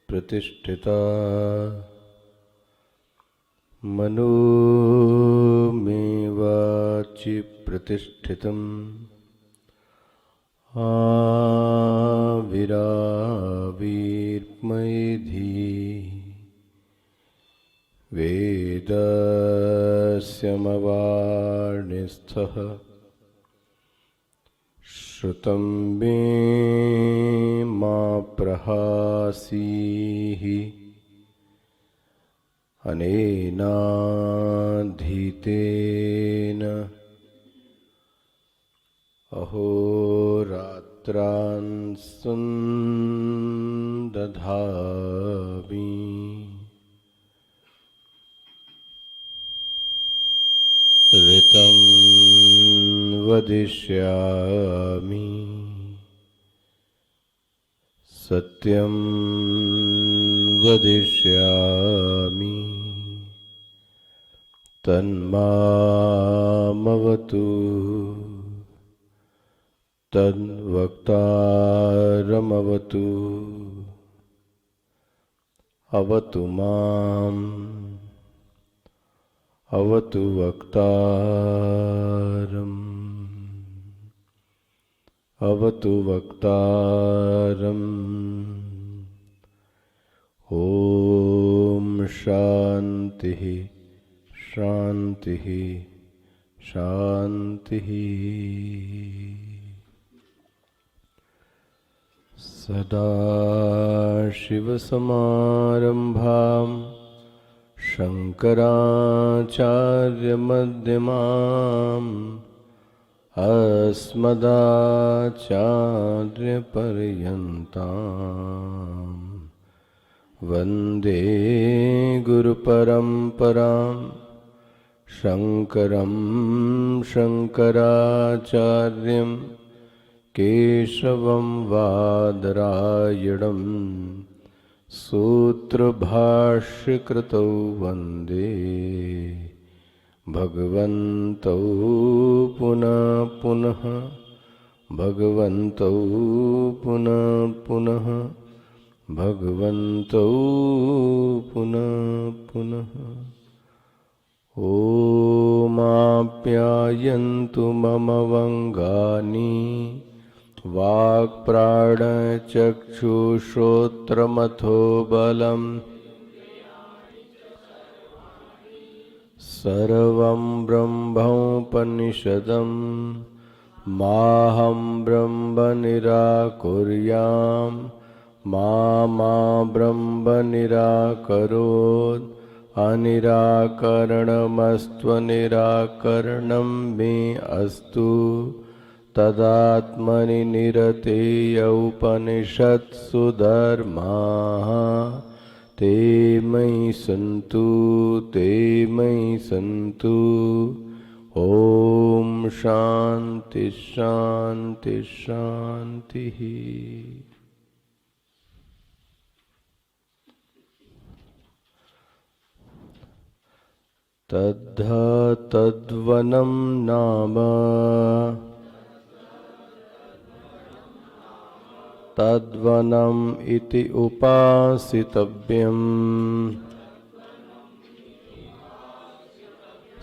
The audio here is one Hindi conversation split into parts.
प्रतिष्ठिता मनो में वाचि प्रतिष्ठितम् आविराविर्मयेधि वेदस्यमवाणिस्थः श्रुतं मे मा प्रहासीः अनेनाधीतेन अहोरात्रान् सुन्दधामि ऋतं वदिष्यामि सत्यं वदिष्यामि तन्मामवतु तद्वक्तारमवतु अवतु माम् अवतु वक्तारम् अवतु वक्तारम्। ॐ शान्तिः शान्तिः शान्तिः। सदाशिवसमारम्भाम् शङ्कराचार्यमध्यमाम् अस्मदाचार्यपर्यन्ताम् वन्दे गुरुपरम्पराम् शङ्करं शङ्कराचार्यं केशवं वादरायणम् सूत्रभाष्यकृतौ वन्दे भगवन्तौ पुनः पुनः भगवन्तौ पुनः पुनः भगवन्तौ पुनः पुनः। ओमाप्यायन्तु मम वङ्गानि वाक्प्राणचक्षुश्रोत्रमथो बलम् सर्वं ब्रह्मोपनिषदम् माहं ब्रह्म निराकुर्याम् मा ब्रह्म निराकरोत् अनिराकरणमस्त्वनिराकरणं मे अस्तु तदात्मनि निरतेय उपनिषत्सु धर्माः ते मयि सन्तु ते मयि सन्तु। ॐ शान्ति शान्ति शान्तिः। तद्वनं नाम तद्वनम् इति उपासितव्यम्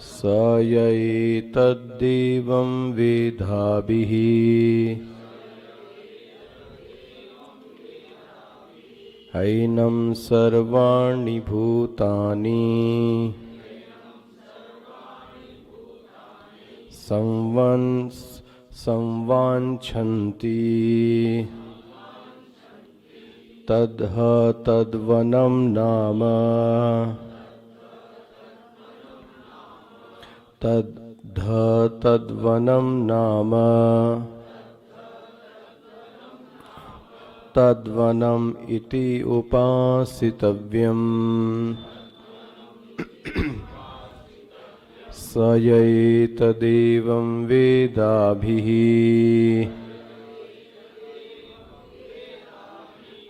स यैतद्देवं वेदाभिः हैनं सर्वाणि भूतानि संवाञ्छन्ति तद्ह तद्वनं नाम तद्ध तद्वनं नाम तद्वनम् इति उपासितव्यम् स एतदेवं वेदाभिः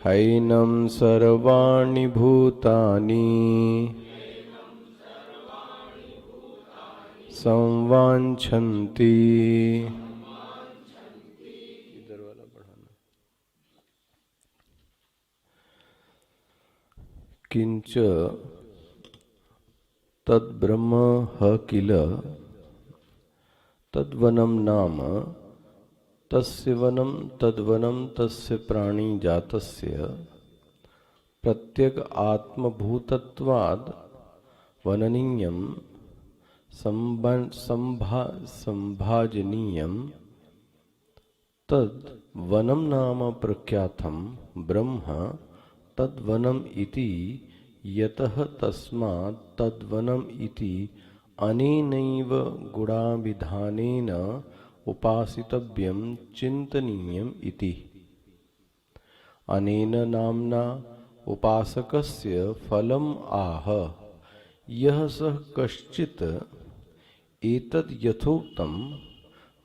हैनं सर्वाणि भूतानि संवाञ्छन्ति। किंच तद्ब्रह्म ह किल तद्वनं नाम तस्य वनं तद्वनं तस्य प्राणी जातस्य प्रत्यग आत्मभूतत्वाद् वननीयं संभाजनीयं तद् वनं नाम प्रख्यातं ब्रह्म तद्वनम् इति यतः तस्मात् तद्वनम् इति अनेनैव गुणाविधानेन उपासितव्यं चिन्तनीयम् इति। अनेन नाम्ना उपासकस्य फलम् आह यः सः कश्चित् एतद् यथोक्तं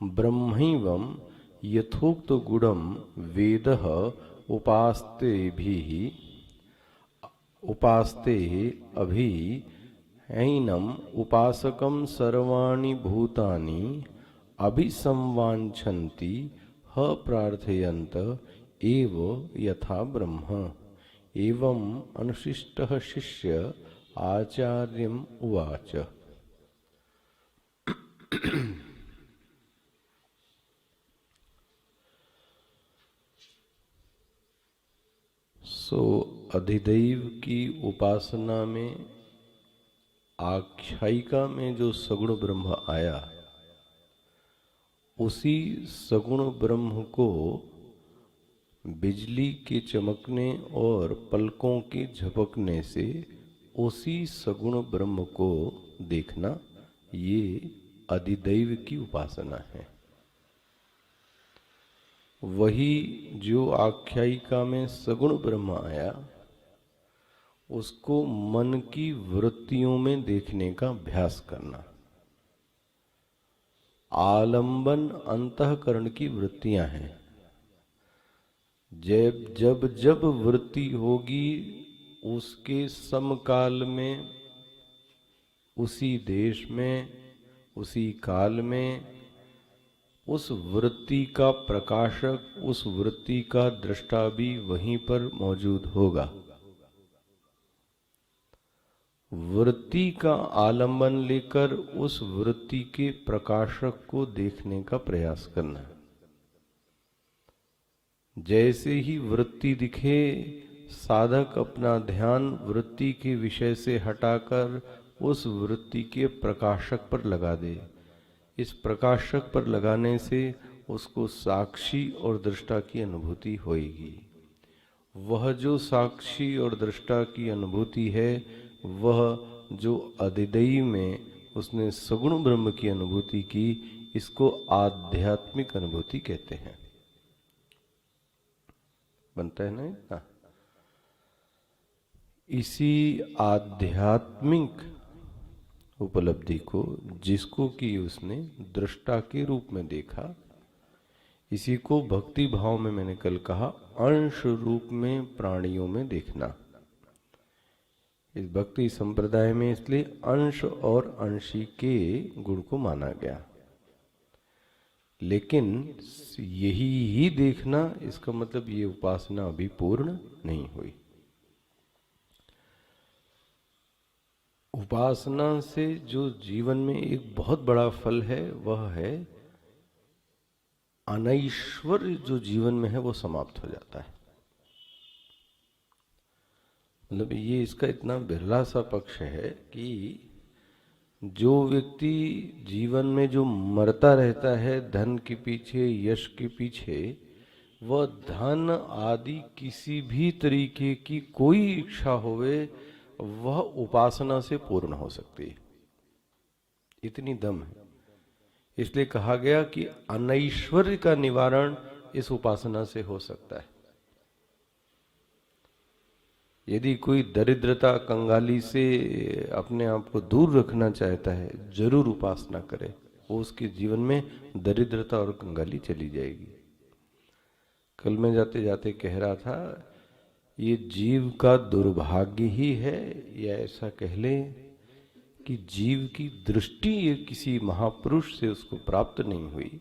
ब्रह्मैवं यथोक्त गुणं वेदः उपास्ते अभि हैनम् उपासकं सर्वाणि भूतानि अभिसंवाञ्छन्ति ह प्रार्थयन्त एव यथा ब्रह्म। एवं अनुशिष्टः शिष्य आचार्यम् उवाच। अधिदैव की उपासना में आख्यायिका में जो सगुण ब्रह्म आया, उसी सगुण ब्रह्म को बिजली के चमकने और पलकों के झपकने से उसी सगुण ब्रह्म को देखना, ये अधिदैव की उपासना है। वही जो आख्यायिका में सगुण ब्रह्म आया, उसको मन की वृत्तियों में देखने का अभ्यास करना। आलंबन अंतःकरण की वृत्तियां हैं। जब जब वृत्ति होगी, उसके समकाल में, उसी देश में, उसी काल में उस वृत्ति का प्रकाशक, उस वृत्ति का दृष्टा भी वहीं पर मौजूद होगा। वृत्ति का आलंबन लेकर उस वृत्ति के प्रकाशक को देखने का प्रयास करना। जैसे ही वृत्ति दिखे, साधक अपना ध्यान वृत्ति के विषय से हटाकर उस वृत्ति के प्रकाशक पर लगा दे। इस प्रकाशक पर लगाने से उसको साक्षी और दृष्टा की अनुभूति होगी। वह जो साक्षी और दृष्टा की अनुभूति है, वह जो अधिदैव में उसने सगुण ब्रह्म की अनुभूति की, इसको आध्यात्मिक अनुभूति कहते हैं। बनता है ना? इसी आध्यात्मिक उपलब्धि को, जिसको कि उसने दृष्टा के रूप में देखा, इसी को भक्ति भाव में मैंने कल कहा अंश रूप में प्राणियों में देखना। इस भक्ति संप्रदाय में इसलिए अंश और अंशी के गुण को माना गया। लेकिन यही ही देखना, इसका मतलब ये उपासना अभी पूर्ण नहीं हुई। उपासना से जो जीवन में एक बहुत बड़ा फल है, वह है अनैश्वर्य जो जीवन में है वो समाप्त हो जाता है। मतलब ये इसका इतना बिरला सा पक्ष है कि जो व्यक्ति जीवन में जो मरता रहता है धन के पीछे, यश के पीछे, वह धन आदि किसी भी तरीके की कोई इच्छा होवे, वह उपासना से पूर्ण हो सकती है। इतनी दम है। इसलिए कहा गया कि अनैश्वर्य का निवारण इस उपासना से हो सकता है। यदि कोई दरिद्रता कंगाली से अपने आप को दूर रखना चाहता है, जरूर उपासना करे, वो उसके जीवन में दरिद्रता और कंगाली चली जाएगी। कल मैं जाते जाते कह रहा था, ये जीव का दुर्भाग्य ही है, या ऐसा कह लें कि जीव की दृष्टि ये किसी महापुरुष से उसको प्राप्त नहीं हुई।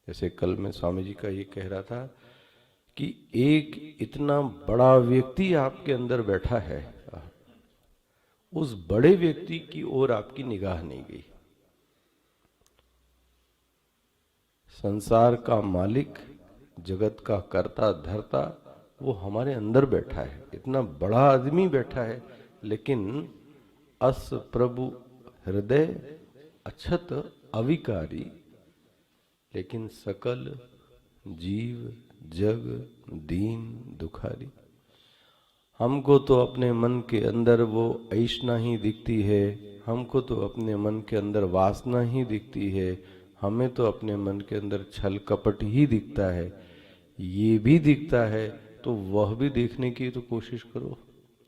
जैसे कल मैं स्वामी जी का ये कह रहा था कि एक इतना बड़ा व्यक्ति आपके अंदर बैठा है, उस बड़े व्यक्ति की ओर आपकी निगाह नहीं गई। संसार का मालिक, जगत का कर्ता धर्ता, वो हमारे अंदर बैठा है, इतना बड़ा आदमी बैठा है, लेकिन अस प्रभु हृदय अछत अविकारी, लेकिन सकल जीव जग दीन दुखारी। हमको तो अपने मन के अंदर वो ऐष्णा ही दिखती है, हमको तो अपने मन के अंदर वासना ही दिखती है, हमें तो अपने मन के अंदर छल कपट ही दिखता है। ये भी दिखता है तो वह भी देखने की तो कोशिश करो,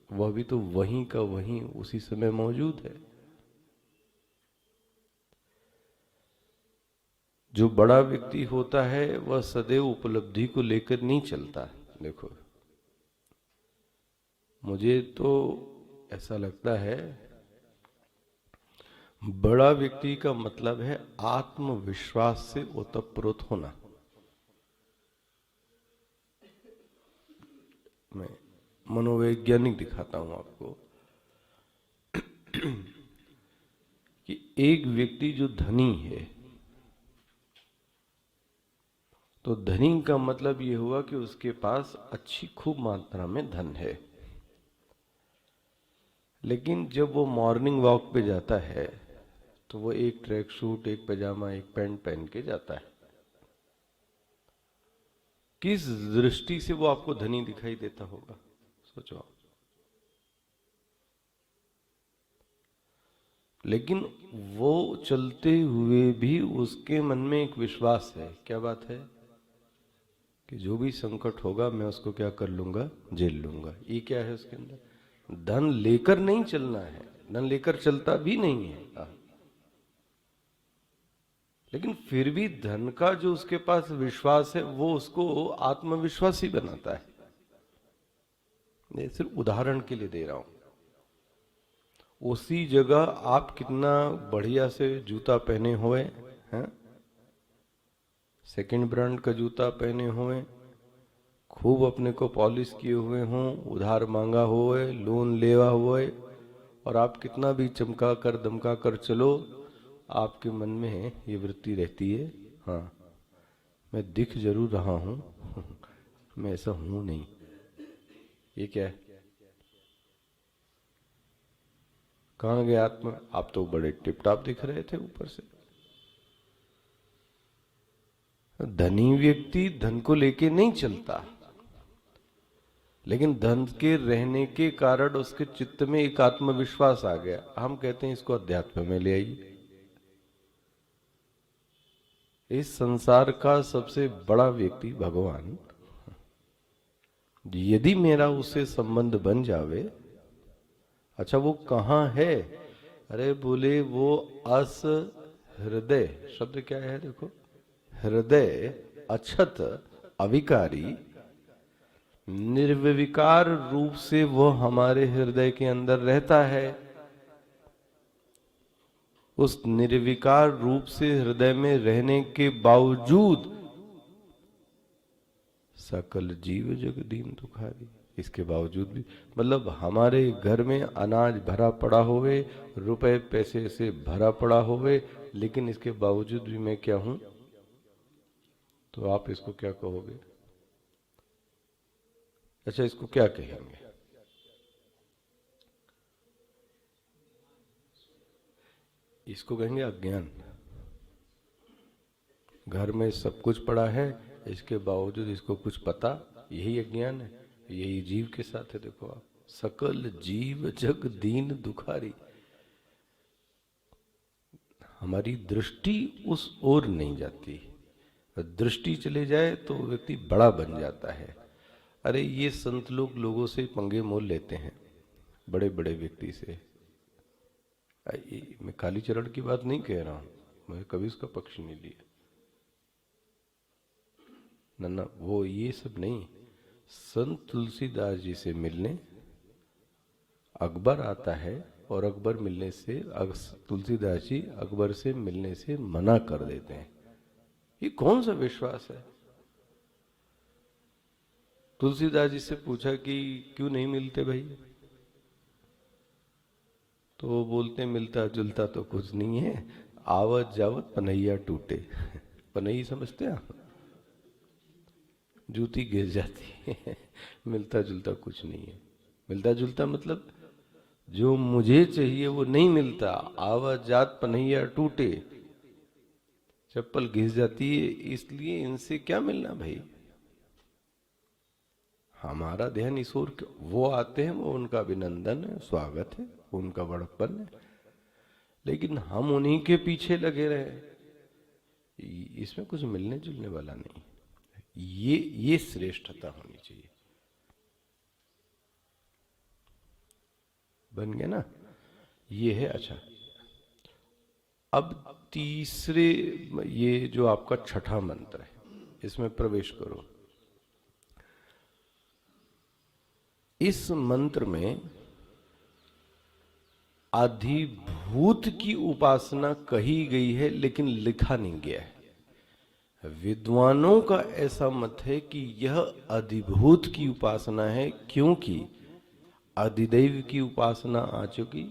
वह भी तो वहीं का वहीं उसी समय मौजूद है। जो बड़ा व्यक्ति होता है वह सदैव उपलब्धि को लेकर नहीं चलता। देखो, मुझे तो ऐसा लगता है बड़ा व्यक्ति का मतलब है आत्मविश्वास से ओतप्रोत होना। मैं मनोवैज्ञानिक दिखाता हूं आपको कि एक व्यक्ति जो धनी है, तो धनी का मतलब ये हुआ कि उसके पास अच्छी खूब मात्रा में धन है, लेकिन जब वो मॉर्निंग वॉक पे जाता है तो वो एक ट्रैक सूट, एक पैजामा, एक पैंट पहन के जाता है। किस दृष्टि से वो आपको धनी दिखाई देता होगा, सोचो। लेकिन वो चलते हुए भी उसके मन में एक विश्वास है। क्या बात है? कि जो भी संकट होगा मैं उसको क्या कर लूंगा, झेल लूंगा। ये क्या है उसके अंदर? धन लेकर नहीं चलना है, धन लेकर चलता भी नहीं है, लेकिन फिर भी धन का जो उसके पास विश्वास है वो उसको आत्मविश्वासी बनाता है। मैं सिर्फ उदाहरण के लिए दे रहा हूं। उसी जगह आप कितना बढ़िया से जूता पहने हुए हैं, सेकंड ब्रांड का जूता पहने हुए, खूब अपने को पॉलिश किए हुए हों, उधार मांगा हुए, लोन लेवा हुए, और आप कितना भी चमका कर दमका कर चलो, आपके मन में ये वृत्ति रहती है, हाँ मैं दिख जरूर रहा हूं मैं ऐसा हूं नहीं। ये क्या है? कहां गए आत्मा? आप तो बड़े टिपटाप दिख रहे थे ऊपर से। धनी व्यक्ति धन को लेके नहीं चलता, लेकिन धन के रहने के कारण उसके चित्त में एक आत्मविश्वास आ गया। हम कहते हैं इसको अध्यात्म में ले आइए। इस संसार का सबसे बड़ा व्यक्ति भगवान, यदि मेरा उससे संबंध बन जावे, अच्छा वो कहाँ है? अरे बोले वो अस हृदय, शब्द क्या है देखो, हृदय अछत अविकारी, निर्विकार रूप से वो हमारे हृदय के अंदर रहता है। उस निर्विकार रूप से हृदय में रहने के बावजूद सकल जीव जग दीन दुखारी, इसके बावजूद भी, मतलब हमारे घर में अनाज भरा पड़ा होवे, रुपए पैसे से भरा पड़ा होवे, लेकिन इसके बावजूद भी मैं क्या हूं? तो आप इसको क्या कहोगे? अच्छा, इसको क्या कहेंगे? इसको कहेंगे अज्ञान। घर में सब कुछ पड़ा है, इसके बावजूद इसको कुछ पता, यही अज्ञान है, यही जीव के साथ है। देखो आप, सकल जीव जग दीन दुखारी, हमारी दृष्टि उस ओर नहीं जाती। दृष्टि चले जाए तो व्यक्ति बड़ा बन जाता है। अरे ये संत लोग लोगों से पंगे मोल लेते हैं, बड़े बड़े व्यक्ति से। मैं कालीचरण की बात नहीं कह रहा हूं, मैं कभी उसका पक्ष नहीं लिया, ना वो ये सब नहीं। संत तुलसीदास जी से मिलने अकबर आता है और अकबर मिलने से, तुलसीदास जी अकबर से मिलने से मना कर देते हैं। ये कौन सा विश्वास है? तुलसीदास जी से पूछा कि क्यों नहीं मिलते भाई, तो वो बोलते मिलता जुलता तो कुछ नहीं है, आवत जावत पनैया टूटे। पनई समझते आप, जूती गिर जाती है। मिलता जुलता कुछ नहीं है। मिलता जुलता मतलब जो मुझे चाहिए वो नहीं मिलता। आवत जात पनैया टूटे, चप्पल घिस जाती है, इसलिए इनसे क्या मिलना भाई। हमारा ध्यान इस ओर, वो आते हैं, वो उनका अभिनंदन है, स्वागत है, उनका बड़प्पन है, लेकिन हम उन्हीं के पीछे लगे रहे, इसमें कुछ मिलने जुलने वाला नहीं। ये श्रेष्ठता होनी चाहिए। बन गया ना, ये है। अच्छा, अब तीसरे, ये जो आपका छठा मंत्र है, इसमें प्रवेश करो। इस मंत्र में अधिभूत की उपासना कही गई है, लेकिन लिखा नहीं गया है। विद्वानों का ऐसा मत है कि यह अधिभूत की उपासना है, क्योंकि अधिदैव की उपासना आ चुकी,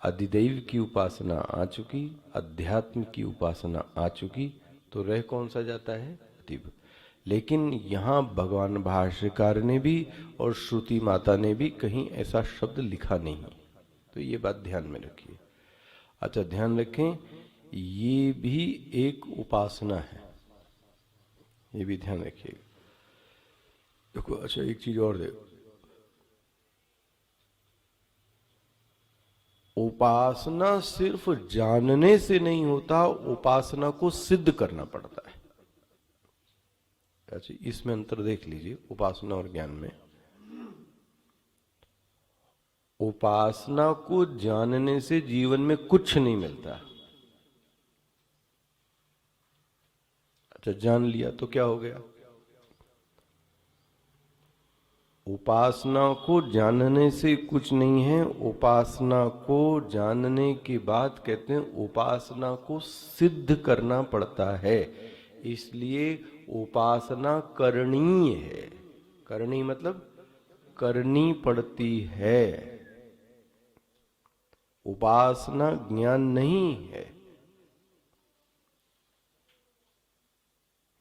अधिदैव की उपासना आ चुकी, अध्यात्म की उपासना आ चुकी, तो रह कौन सा जाता है? अधिभूत। लेकिन यहां भगवान भाष्यकार ने भी और श्रुति माता ने भी कहीं ऐसा शब्द लिखा नहीं, तो ये बात ध्यान में रखिए। अच्छा, ध्यान रखें, ये भी एक उपासना है, ये भी ध्यान रखिएगा। देखो, अच्छा एक चीज और देखो, उपासना सिर्फ जानने से नहीं होता, उपासना को सिद्ध करना पड़ता है। अच्छा, इसमें अंतर देख लीजिए उपासना और ज्ञान में। उपासना को जानने से जीवन में कुछ नहीं मिलता। अच्छा, जान लिया तो क्या हो गया? उपासना को जानने से कुछ नहीं है, उपासना को जानने के बाद कहते हैं उपासना को सिद्ध करना पड़ता है। इसलिए उपासना करणीय है। करनी मतलब करनी पड़ती है। उपासना ज्ञान नहीं है।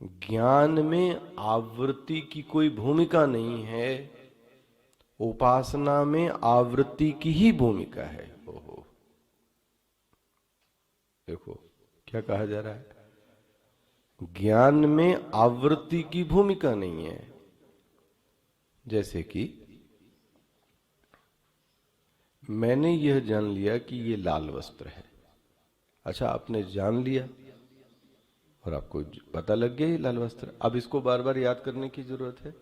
ज्ञान में आवृत्ति की कोई भूमिका नहीं है, उपासना में आवृत्ति की ही भूमिका है। ओहो, देखो क्या कहा जा रहा है, ज्ञान में आवृत्ति की भूमिका नहीं है। जैसे कि मैंने यह जान लिया कि ये लाल वस्त्र है। अच्छा, आपने जान लिया और आपको पता लग गया ये लाल वस्त्र। अब इसको बार बार याद करने की जरूरत है?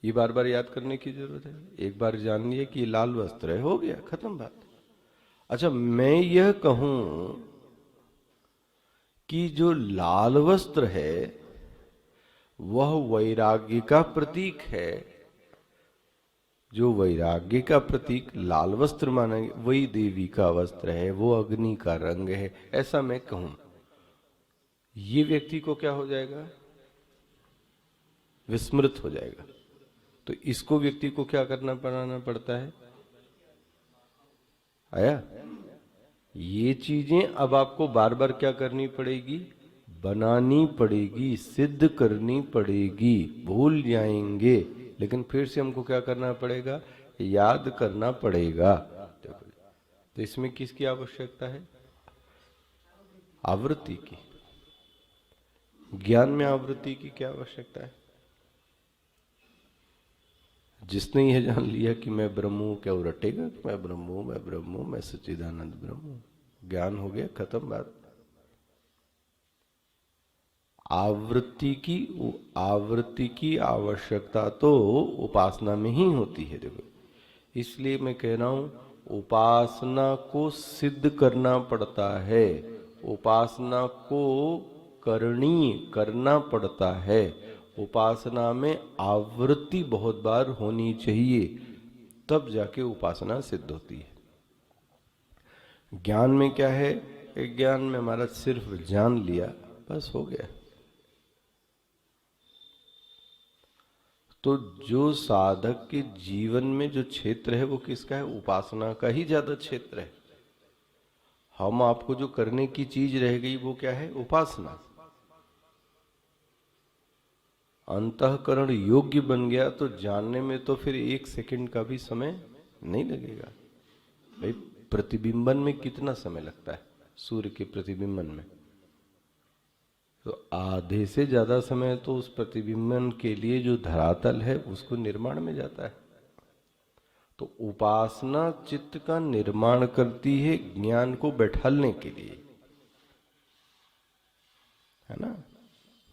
ये बार बार याद करने की जरूरत है? एक बार जान लिया कि ये लाल वस्त्र है, हो गया, खत्म बात। अच्छा, मैं यह कहूं कि जो लाल वस्त्र है वह वैराग्य का प्रतीक है, जो वैराग्य का प्रतीक लाल वस्त्र माना, वही देवी का वस्त्र है, वो अग्नि का रंग है, ऐसा मैं कहूं, ये व्यक्ति को क्या हो जाएगा? विस्मृत हो जाएगा। तो इसको व्यक्ति को क्या बनाना पड़ता है? आया? ये चीजें अब आपको बार बार क्या करनी पड़ेगी? बनानी पड़ेगी, सिद्ध करनी पड़ेगी। भूल जाएंगे, लेकिन फिर से हमको क्या करना पड़ेगा? याद करना पड़ेगा। तो इसमें किसकी आवश्यकता है? आवृत्ति की। ज्ञान में आवृत्ति की क्या आवश्यकता है? जिसने यह जान लिया कि मैं ब्रह्म हूं, क्या वो रटेगा कि मैं ब्रह्म हूं, मैं ब्रह्म हूं, मैं सच्चिदानंद ब्रह्म हूं? ज्ञान हो गया, खत्म बात। आवृत्ति की आवश्यकता तो उपासना में ही होती है। देखो, इसलिए मैं कह रहा हूं, उपासना को सिद्ध करना पड़ता है, उपासना को करना पड़ता है। उपासना में आवृत्ति बहुत बार होनी चाहिए, तब जाके उपासना सिद्ध होती है। ज्ञान में क्या है? ज्ञान में हमारा सिर्फ जान लिया, बस हो गया। तो जो साधक के जीवन में जो क्षेत्र है वो किसका है? उपासना का ही ज्यादा क्षेत्र है। हम आपको जो करने की चीज रह गई वो क्या है? उपासना। अंतःकरण योग्य बन गया तो जानने में तो फिर 1 सेकंड का भी समय नहीं लगेगा। भाई, प्रतिबिंबन में कितना समय लगता है? सूर्य के प्रतिबिंबन में तो आधे से ज्यादा समय तो उस प्रतिबिंबन के लिए जो धरातल है उसको निर्माण में जाता है। तो उपासना चित्त का निर्माण करती है ज्ञान को बैठालने के लिए, है ना?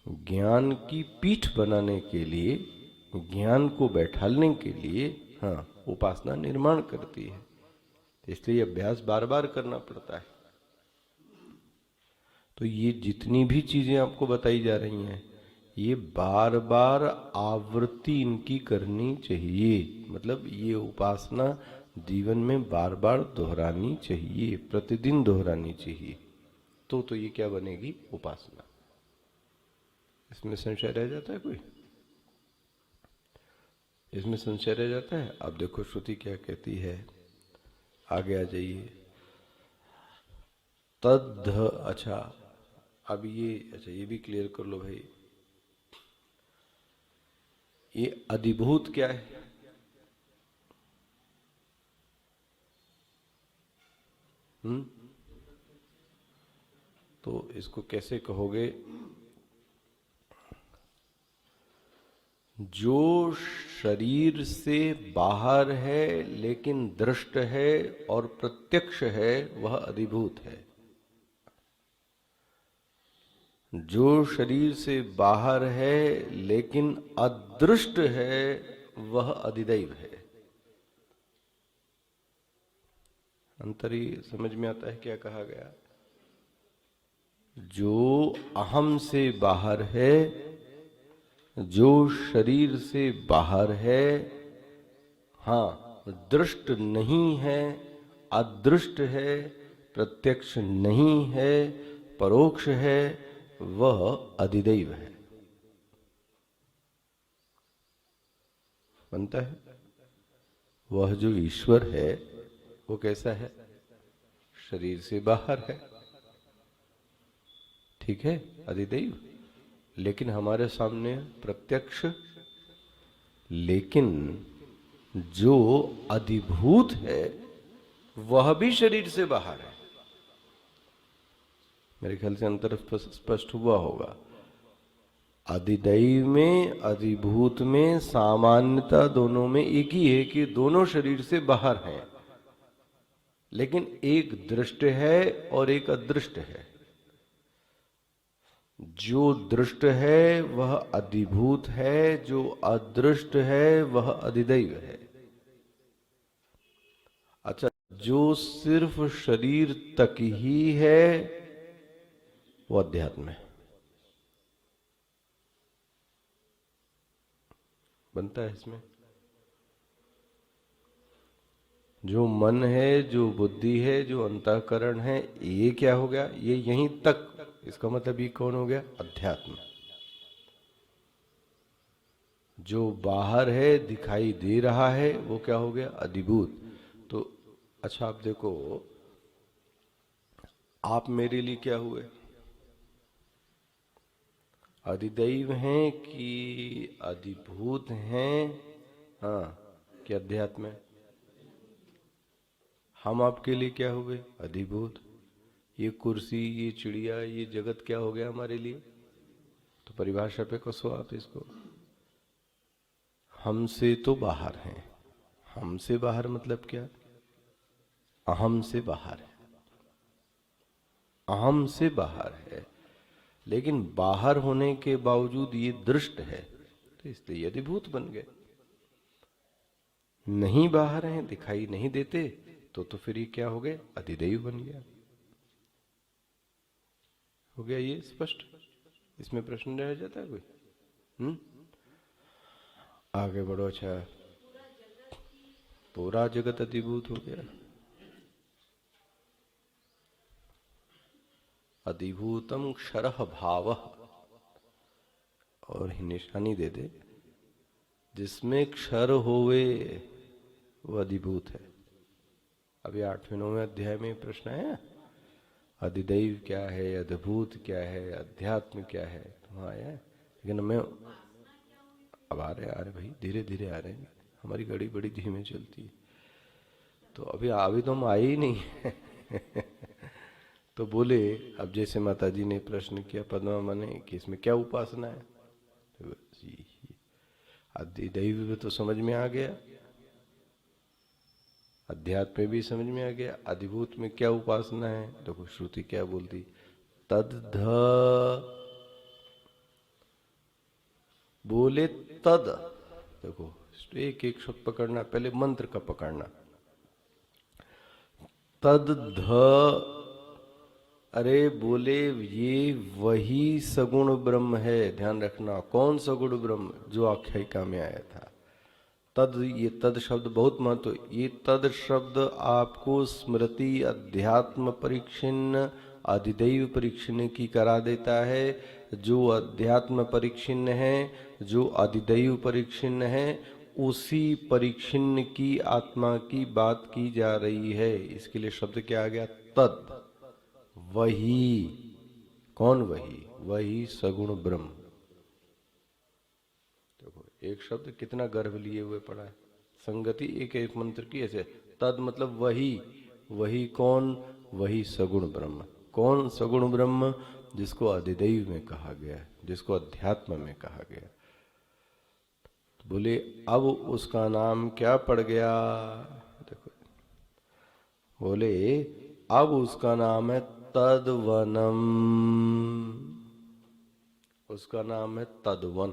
ज्ञान की पीठ बनाने के लिए, ज्ञान को बैठालने के लिए, हाँ, उपासना निर्माण करती है। इसलिए अभ्यास बार बार करना पड़ता है। तो ये जितनी भी चीजें आपको बताई जा रही हैं, ये बार बार आवृत्ति इनकी करनी चाहिए। मतलब ये उपासना जीवन में बार बार दोहरानी चाहिए, प्रतिदिन दोहरानी चाहिए। तो ये क्या बनेगी? उपासना। इसमें संशय रह जाता है कोई? इसमें संशय रह जाता है? अब देखो श्रुति क्या कहती है, आगे आ जाइए। तद्ध, अच्छा, अब ये भी क्लियर कर लो भाई। ये अधिभूत क्या है? तो इसको कैसे कहोगे? जो शरीर से बाहर है लेकिन दृष्ट है और प्रत्यक्ष है, वह अधिभूत है। जो शरीर से बाहर है लेकिन अदृष्ट है, वह अधिदैव है। अंतर ही समझ में आता है क्या कहा गया? जो अहम से बाहर है, जो शरीर से बाहर है, हाँ, दृष्ट नहीं है, अदृष्ट है, प्रत्यक्ष नहीं है, परोक्ष है, वह अधिदैव है। बनता है? वह जो ईश्वर है वो कैसा है? शरीर से बाहर है, ठीक है, अधिदैव, लेकिन हमारे सामने प्रत्यक्ष। लेकिन जो अधिभूत है वह भी शरीर से बाहर है। मेरे ख्याल से अंतर स्पष्ट हुआ होगा। अधिदैव में, अधिभूत में सामान्यता दोनों में एक ही है कि दोनों शरीर से बाहर हैं, लेकिन एक दृष्ट है और एक अदृष्ट है। जो दृष्ट है वह अधिभूत है, जो अदृष्ट है वह अधिदैव है। अच्छा, जो सिर्फ शरीर तक ही है वो अध्यात्म है। बनता है इसमें? जो मन है, जो बुद्धि है, जो अंतःकरण है, ये क्या हो गया? ये यहीं तक। इसका मतलब ये कौन हो गया? अध्यात्म। जो बाहर है, दिखाई दे रहा है, वो क्या हो गया? अधिभूत। तो अच्छा, आप देखो, आप मेरे लिए क्या हुए? अधिदैव हैं कि अधिभूत हैं? हाँ, कि अध्यात्म है? हम आपके लिए क्या हुए? अधिभूत। ये कुर्सी, ये चिड़िया, ये जगत क्या हो गया हमारे लिए? तो परिभाषा पे कसो आप इसको। हमसे तो बाहर हैं। हमसे बाहर मतलब क्या? अहम से बाहर है। अहम से बाहर है, लेकिन बाहर होने के बावजूद ये दृष्ट है, तो इसलिए अधिभूत बन गए। नहीं बाहर हैं, दिखाई नहीं देते, तो फिर ये क्या हो गए? अधिदैव बन गया। हो गया ये स्पष्ट? इसमें प्रश्न रह जाता है कोई? आगे बढ़ो। अच्छा, पूरा जगत अधिभूत हो गया। अधिभूतम क्षरः भावः, और ही निशानी दे दे, जिसमें क्षर होवे वो अधिभूत है। अभी 8वें-9वें अध्याय में प्रश्न है, अधिदैव क्या है, अधिभूत क्या है, अध्यात्म क्या है, तो वहां आया है। लेकिन मैं अब आ रहे भाई, धीरे धीरे आ रहे हैं, हमारी गाड़ी बड़ी धीमे चलती है, तो अभी तो हम आए ही नहीं। तो बोले, अब जैसे माता जी ने प्रश्न किया पद्मा माने कि इसमें क्या उपासना है, तो अधिदैव में तो समझ में आ गया, अध्यात्म में भी समझ में आ गया, अधिभूत में क्या उपासना है। देखो श्रुति क्या बोलती, तद्ध, बोले तद। देखो एक एक शब्द पकड़ना, पहले मंत्र का पकड़ना। तद्ध, अरे बोले ये वही सगुण ब्रह्म है। ध्यान रखना, कौन सगुण ब्रह्म? जो आख्यायिका में आया था। तद, ये तद शब्द बहुत महत्व। ये तद शब्द आपको स्मृति अध्यात्म परिच्छिन्न अधिदैव परिच्छिन्न की करा देता है। जो अध्यात्म परिच्छिन्न है, जो अधिदैव परिच्छिन्न है, उसी परिच्छिन्न की आत्मा की बात की जा रही है। इसके लिए शब्द क्या आ गया? तद, वही। कौन वही? वही सगुण ब्रह्म। देखो एक शब्द कितना गर्भ लिए हुए पड़ा है। संगति एक एक मंत्र की ऐसे। तद मतलब वही। वही कौन? वही सगुण ब्रह्म। कौन सगुण ब्रह्म? जिसको अधिदैव में कहा गया, जिसको अध्यात्म में कहा गया। तो बोले अब उसका नाम क्या पड़ गया? देखो बोले अब उसका नाम है तद्वनम। उसका नाम है तद्वन।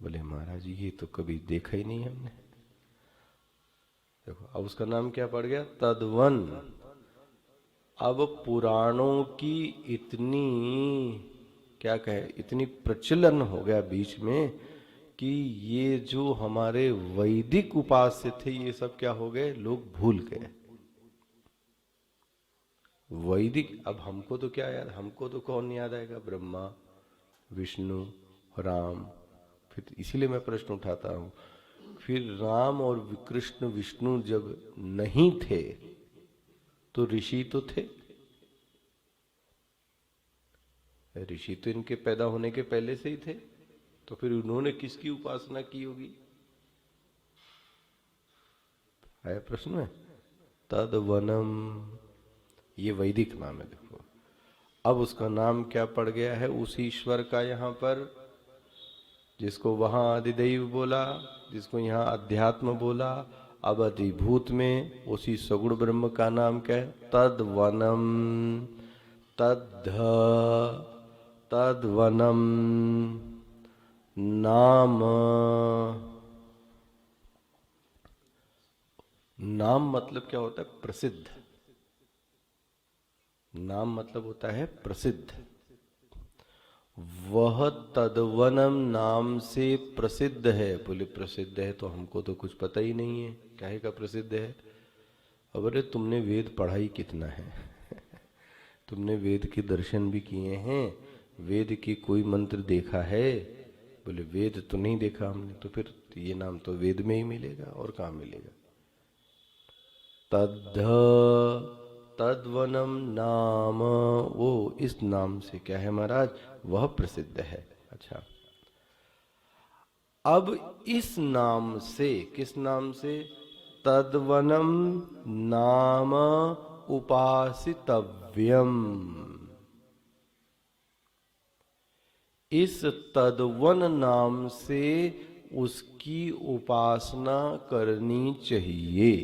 बोले महाराज ये तो कभी देखा ही नहीं हमने। देखो अब उसका नाम क्या पड़ गया? तद्वन। अब पुराणों की इतनी क्या कहे, इतनी प्रचलन हो गया बीच में कि ये जो हमारे वैदिक उपास्य थे ये सब क्या हो गए? लोग भूल गए वैदिक। अब हमको तो क्या याद? हमको तो कौन याद आएगा? ब्रह्मा, विष्णु, राम। फिर इसीलिए मैं प्रश्न उठाता हूं, फिर राम और कृष्ण विष्णु जब नहीं थे तो ऋषि तो थे। ऋषि तो इनके पैदा होने के पहले से ही थे, तो फिर उन्होंने किसकी उपासना की होगी? आया प्रश्न में? तद्वनम, ये वैदिक नाम है। देखो अब उसका नाम क्या पड़ गया है उस ईश्वर का, यहां पर जिसको वहां अधिदैव बोला, जिसको यहाँ अध्यात्म बोला, अब अधिभूत में उसी सगुण ब्रह्म का नाम क्या है? तद्वनम। तद्ध, तद्वनम नाम। नाम मतलब क्या होता है? प्रसिद्ध। नाम मतलब होता है प्रसिद्ध। वह तद्वनम नाम से प्रसिद्ध है। बोले प्रसिद्ध है तो हमको तो कुछ पता ही नहीं है, काहे का प्रसिद्ध है? अब अरे तुमने वेद पढ़ाई कितना है? तुमने वेद के दर्शन भी किए हैं? वेद की कोई मंत्र देखा है? बोले वेद तो नहीं देखा हमने। तो फिर ये नाम तो वेद में ही मिलेगा, और कहाँ मिलेगा? तद्ध, तद्वनम नाम, वो इस नाम से क्या है महाराज? वह प्रसिद्ध है। अच्छा, अब इस नाम से, किस नाम से? तद्वनम नाम उपासितव्यम। इस तद्वन नाम से उसकी उपासना करनी चाहिए।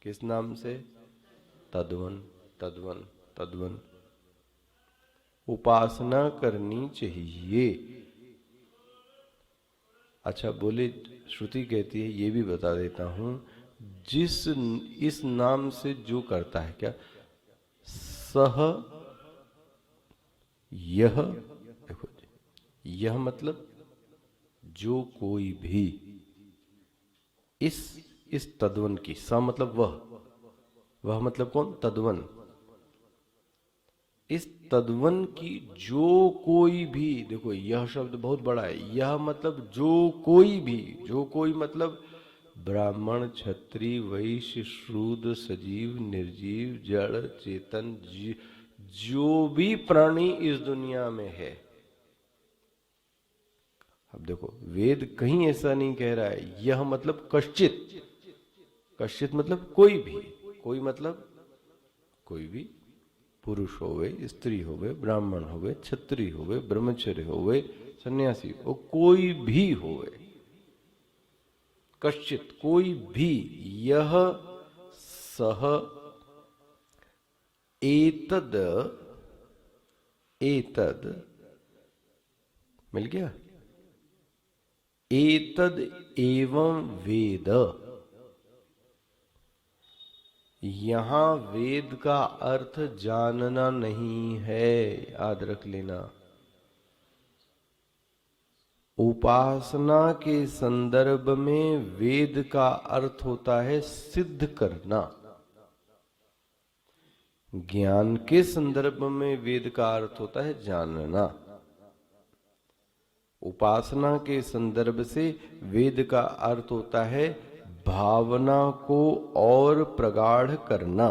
किस नाम से? तद्वन, तद्वन, तद्वन। उपासना करनी चाहिए। अच्छा बोले, श्रुति कहती है, ये भी बता देता हूं, जिस इस नाम से जो करता है, क्या? सह यह, देखो, यह मतलब जो कोई भी, इस तद्वन की, स मतलब वह मतलब कौन? तद्वन। इस तद्वन की जो कोई भी, देखो यह शब्द बहुत बड़ा है, यह मतलब जो कोई भी, जो कोई मतलब ब्राह्मण, क्षत्रिय, वैश्य, शूद्र, सजीव, निर्जीव, जड़, चेतन, जो भी प्राणी इस दुनिया में है। अब देखो, वेद कहीं ऐसा नहीं कह रहा है यह मतलब कश्चित। कश्चित मतलब कोई भी, कोई मतलब कोई भी, पुरुष होवे, स्त्री होवे, ब्राह्मण होवे, क्षत्रिय होवे, ब्रह्मचर्य होवे, सन्यासी हो, कोई भी होवे, कश्चित कोई भी, यह सह एतद, एतद मिल गया, एतद एवं वेद। यहां वेद का अर्थ जानना नहीं है, याद रख लेना। उपासना के संदर्भ में वेद का अर्थ होता है सिद्ध करना। ज्ञान के संदर्भ में वेद का अर्थ होता है जानना। उपासना के संदर्भ से वेद का अर्थ होता है भावना को और प्रगाढ़ करना।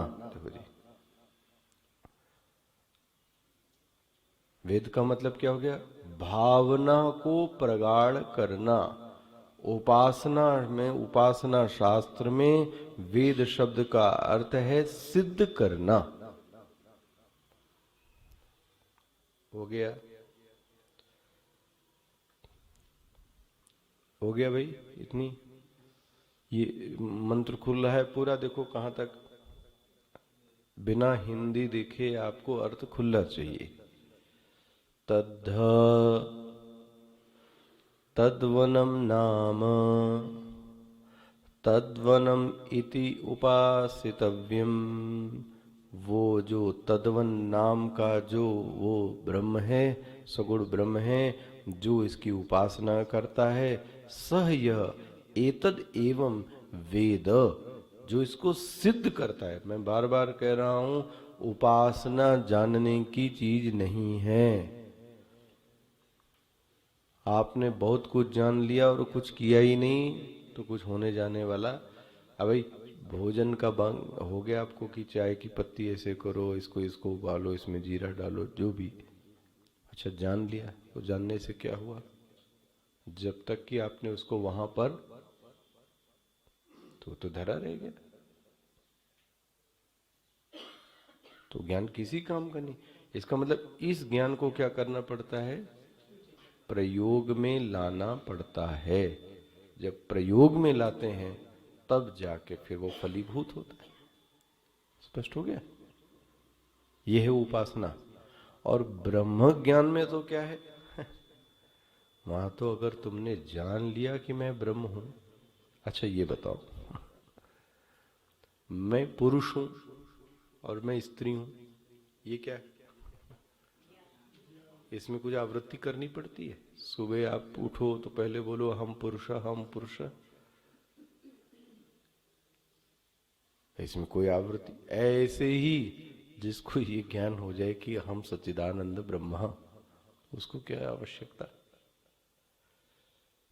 वेद का मतलब क्या हो गया? भावना को प्रगाढ़ करना। उपासना में, उपासना शास्त्र में वेद शब्द का अर्थ है सिद्ध करना। हो गया? हो गया भाई? इतनी, ये मंत्र खुल रहा है पूरा, देखो कहां तक। बिना हिंदी देखे आपको अर्थ खुलना चाहिए। तद्ध तद्वनम नाम तद्वनम इति उपासितव्यम। वो जो तद्वन नाम का जो वो ब्रह्म है, सगुण ब्रह्म है, जो इसकी उपासना करता है, सह यह एतद एवं वेद, जो इसको सिद्ध करता है। मैं बार बार कह रहा हूं, उपासना जानने की चीज नहीं है। आपने बहुत कुछ जान लिया और कुछ किया ही नहीं तो कुछ होने जाने वाला। अब भाई भोजन का बंग हो गया आपको कि चाय की पत्ती ऐसे करो, इसको उबालो, इसमें जीरा डालो, जो भी। अच्छा जान लिया, तो जानने से क्या हुआ? जब तक कि आपने उसको वहां पर, तो धरा रह गया। तो ज्ञान किसी काम का नहीं। इसका मतलब इस ज्ञान को क्या करना पड़ता है? प्रयोग में लाना पड़ता है। जब प्रयोग में लाते हैं तब जाके फिर वो फलीभूत होता है। स्पष्ट हो गया? यह है उपासना। और ब्रह्म ज्ञान में तो क्या है? वहां तो अगर तुमने जान लिया कि मैं ब्रह्म हूं, अच्छा ये बताओ, मैं पुरुष हूं और मैं स्त्री हूं, ये क्या है? इसमें कुछ आवृत्ति करनी पड़ती है। सुबह आप उठो तो पहले बोलो हम पुरुष, हम पुरुष। इसमें कोई आवृत्ति? ऐसे ही जिसको ये ज्ञान हो जाए कि हम सच्चिदानंद ब्रह्मा, उसको क्या आवश्यकता?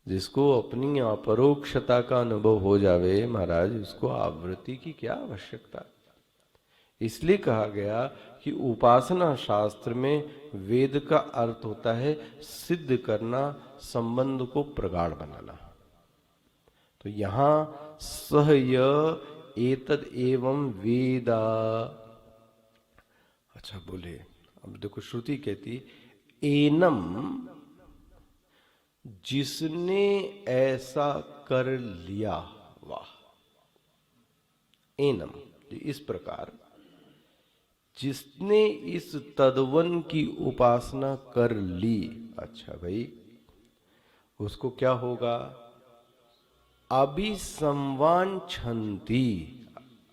जिसको अपनी अपरोक्षता का अनुभव हो जावे महाराज, उसको आवृत्ति की क्या आवश्यकता? इसलिए कहा गया कि उपासना शास्त्र में वेद का अर्थ होता है सिद्ध करना, संबंध को प्रगाढ़ बनाना। तो यहां सह एतद एवं वेदा। अच्छा बोले, अब देखो श्रुति कहती एनम, जिसने ऐसा कर लिया, वाह। एनम, इस प्रकार जिसने इस तद्वन की उपासना कर ली। अच्छा भाई, उसको क्या होगा? अभिसंवांछन्ति।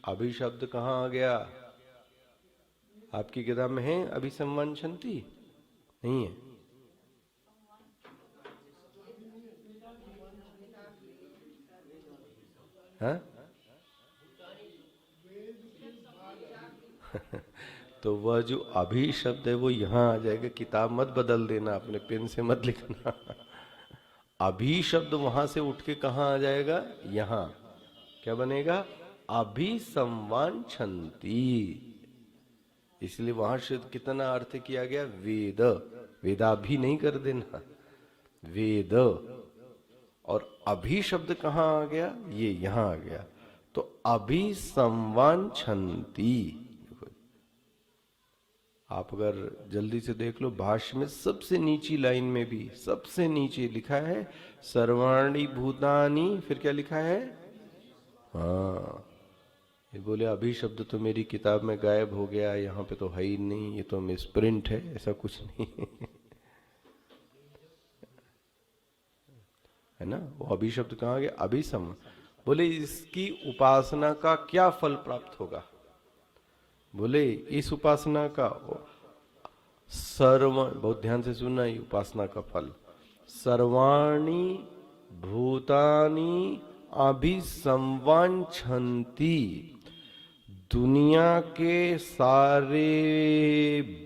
अभि शब्द कहां आ गया? आपकी किताब में है अभिसंवांछन्ति? नहीं है? हाँ? तो वह जो अभी शब्द है वो यहां आ जाएगा। किताब मत बदल देना, अपने पेन से मत लिखना। अभी शब्द वहां से उठ के कहां आ जाएगा? यहां। क्या बनेगा? अभिसंवांछन्ति। इसलिए वहां से कितना अर्थ किया गया? वेद। वेदा भी नहीं कर देना, वेद। और अभी शब्द कहां आ गया? ये यहां आ गया। तो अभिसंवांछन्ति। आप अगर जल्दी से देख लो, भाष्य में सबसे नीची लाइन में भी सबसे नीचे लिखा है सर्वाणि भूतानि, फिर क्या लिखा है? हाँ, ये बोले अभी शब्द तो मेरी किताब में गायब हो गया, यहाँ पे तो है ही नहीं, ये तो मिसप्रिंट है। ऐसा कुछ नहीं है ना। वो अभी शब्द कहाँ गया? अभिसम। बोले इसकी उपासना का क्या फल प्राप्त होगा? बोले इस उपासना का सर्व, बहुत ध्यान से सुनना, ये उपासना का फल, सर्वाणि भूतानि अभिसंवांछन्ति। दुनिया के सारे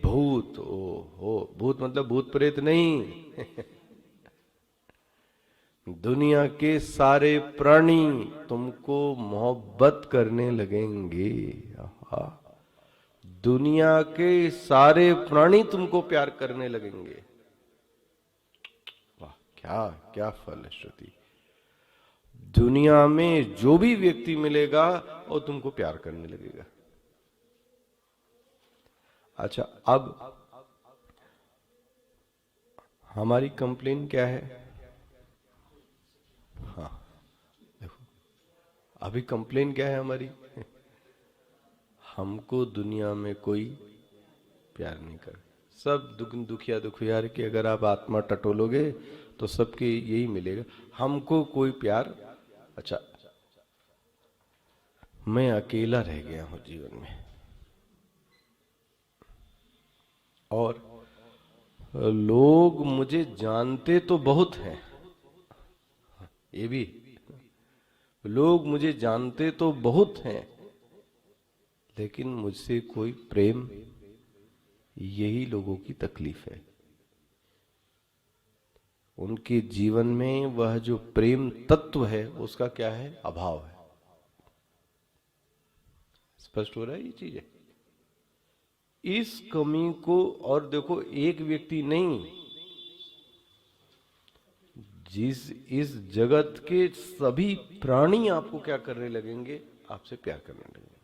भूत, ओ भूत मतलब भूत प्रेत नहीं दुनिया के सारे प्राणी तुमको मोहब्बत करने लगेंगे। आहा, दुनिया के सारे प्राणी तुमको प्यार करने लगेंगे। वाह, क्या क्या फल है श्रुति। दुनिया में जो भी व्यक्ति मिलेगा वो तुमको प्यार करने लगेगा। अच्छा, अब हमारी कंप्लेन क्या है? हाँ देखो, अभी कंप्लेन क्या है हमारी? हमको दुनिया में कोई प्यार नहीं कर। सब दुखियार की अगर आप आत्मा टटोलोगे तो सबके यही मिलेगा, हमको कोई प्यार। अच्छा, मैं अकेला रह गया हूं जीवन में, और लोग मुझे जानते तो बहुत हैं, ये भी, लोग मुझे जानते तो बहुत हैं, लेकिन मुझसे कोई प्रेम, यही लोगों की तकलीफ है। उनके जीवन में वह जो प्रेम तत्व है उसका क्या है? अभाव है। स्पष्ट हो रहा है ये चीज है। इस कमी को, और देखो एक व्यक्ति नहीं, इस जगत के सभी प्राणी आपको क्या करने लगेंगे? आपसे प्यार करने लगेंगे।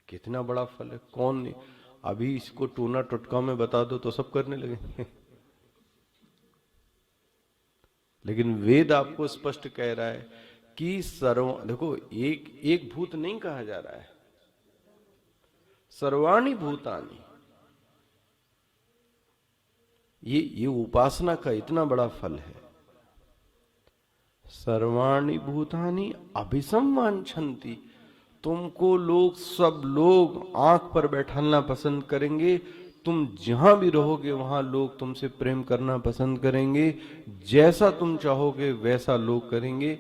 कितना बड़ा फल है। कौन नहीं? अभी इसको टूना टुटका में बता दो तो सब करने लगेंगे लेकिन वेद आपको स्पष्ट कह रहा है कि सर्व, देखो एक एक भूत नहीं कहा जा रहा है, सर्वाणि भूतानि। ये उपासना का इतना बड़ा फल है। सर्वाणि भूतानि अभिसंवांछन्ति। तुमको लोग, सब लोग आंख पर बैठाना पसंद करेंगे। तुम जहां भी रहोगे वहां लोग तुमसे प्रेम करना पसंद करेंगे। जैसा तुम चाहोगे वैसा लोग करेंगे,